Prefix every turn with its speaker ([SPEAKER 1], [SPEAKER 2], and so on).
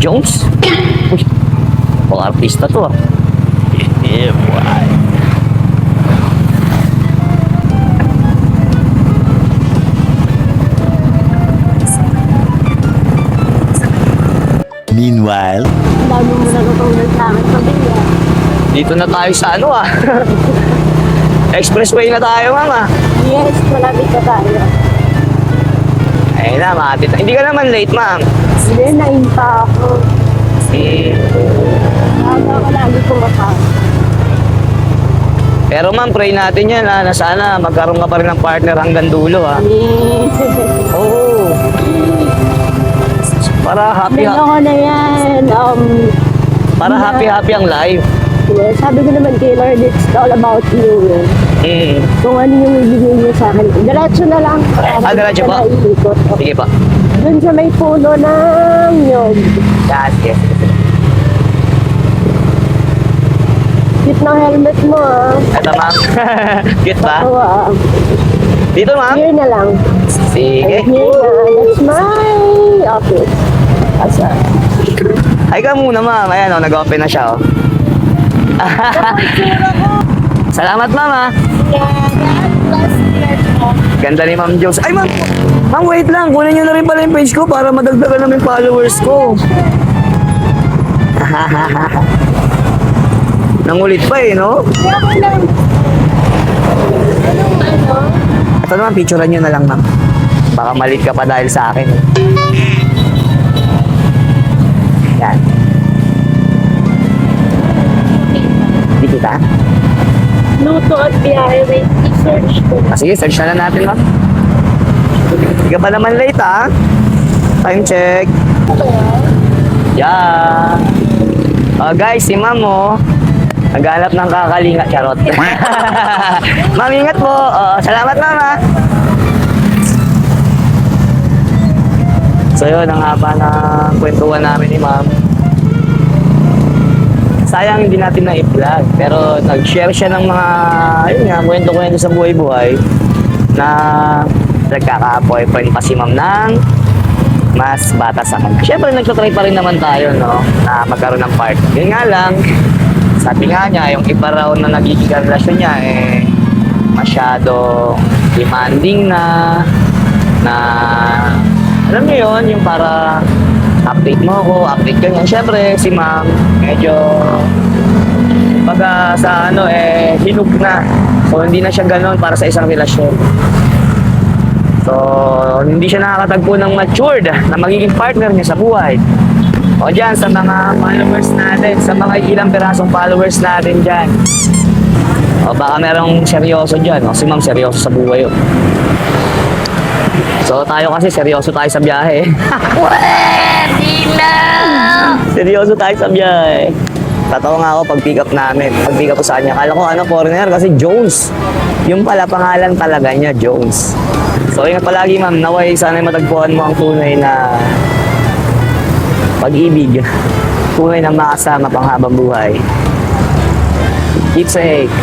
[SPEAKER 1] Jones? Uy, pang artista to ah. Yeah, boy. Meanwhile,
[SPEAKER 2] Ang dami mo natutulog sa akin pamilya.
[SPEAKER 1] dito na tayo sa ano ah. Expressway na tayo, mama.
[SPEAKER 2] Yes, malapit na tayo.
[SPEAKER 1] Ayun na, mapit na. Hindi ka naman late, ma'am.
[SPEAKER 2] Hindi, nainta ako.
[SPEAKER 1] Eh,
[SPEAKER 2] Maaga ako lagi kumakain.
[SPEAKER 1] pero ma'am, pray natin yan ha, na sana magkaroon ka pa rin ng partner hanggang dulo ha. Oo. Para happy
[SPEAKER 2] Meron ko na yan.
[SPEAKER 1] para happy ang life.
[SPEAKER 2] Sabi ko naman kay Lord, it's all about you.
[SPEAKER 1] Mm.
[SPEAKER 2] Kung ano yung ibigay niyo sa akin. Diretso na lang.
[SPEAKER 1] Diretso ba?
[SPEAKER 2] Ikot.
[SPEAKER 1] Sige pa.
[SPEAKER 2] Doon sa may puno ng nyog.
[SPEAKER 1] Yan, yes.
[SPEAKER 2] Cute ng helmet mo ah.
[SPEAKER 1] Ito ma'am. Cute ba?
[SPEAKER 2] Oo ah.
[SPEAKER 1] Dito ma'am.
[SPEAKER 2] Here na lang.
[SPEAKER 1] Sige.
[SPEAKER 2] Here na. That's my office. Asa?
[SPEAKER 1] Ay ka muna ma'am. Ayan o, nag-open na siya o. Salamat ma'am ha. Ganda ni Ma'am Jones. Ay ma'am. Ma'am wait lang. Kunin nyo na rin pala yung page ko para madagdagan namin followers ko. Nangulit pa eh, no? Ito naman, picturean nyo na lang, ma'am. Baka malit ka pa dahil sa akin. Yan. Di kita?
[SPEAKER 2] Luto at biyahe. Wait, i-search ko.
[SPEAKER 1] Sige, search na lang natin, ma'am. Hindi ka pa naman late, ha? Time check. Yeah. Guys, si ma'am, oh. Naghanap ng kakalinga. Charot. Ma'am, ingat po. Salamat, ma'am, ha? So, yun, ang haba ng kwentuhan namin ni ma'am. Sayang hindi natin na-i-vlog. Pero nag-share siya ng mga, ayun nga, kwento-kwento sa buhay-buhay na nagkaka-boyfriend pa si ma'am ng mas bata sa kanya. Siyempre, nagtatry pa rin naman tayo, no, na magkaroon ng partner. Yun nga lang, sabi nga niya, yung iba raw na nagiging relasyon niya, eh, masyado demanding na alam niyo yun, yung para update mo ako, update ka niya. Siyempre, si ma'am, medyo pag sa ano, eh, hinug na. So, hindi na siya ganon para sa isang relasyon. So, hindi siya nakakatagpo ng matured na magiging partner niya sa buhay. O dyan, sa mga followers natin, sa mga ilang pirasong followers natin dyan. O baka merong seryoso dyan. O si ma'am, seryoso sa buhay yun. So, tayo kasi seryoso tayo sa biyahe. Pwede na! Seryoso tayo sa biyahe. Tatawa nga ako pag pick up namin. Pag pick up ko sa kanya. Kala ko ano, foreigner kasi Jones. Yung pala, pangalan talaga niya, Jones. So, ingat palagi ma'am. Naway, sana matagpuan mo ang tunay na pag-ibig. Tunay na makasama pang habang buhay. Keep safe.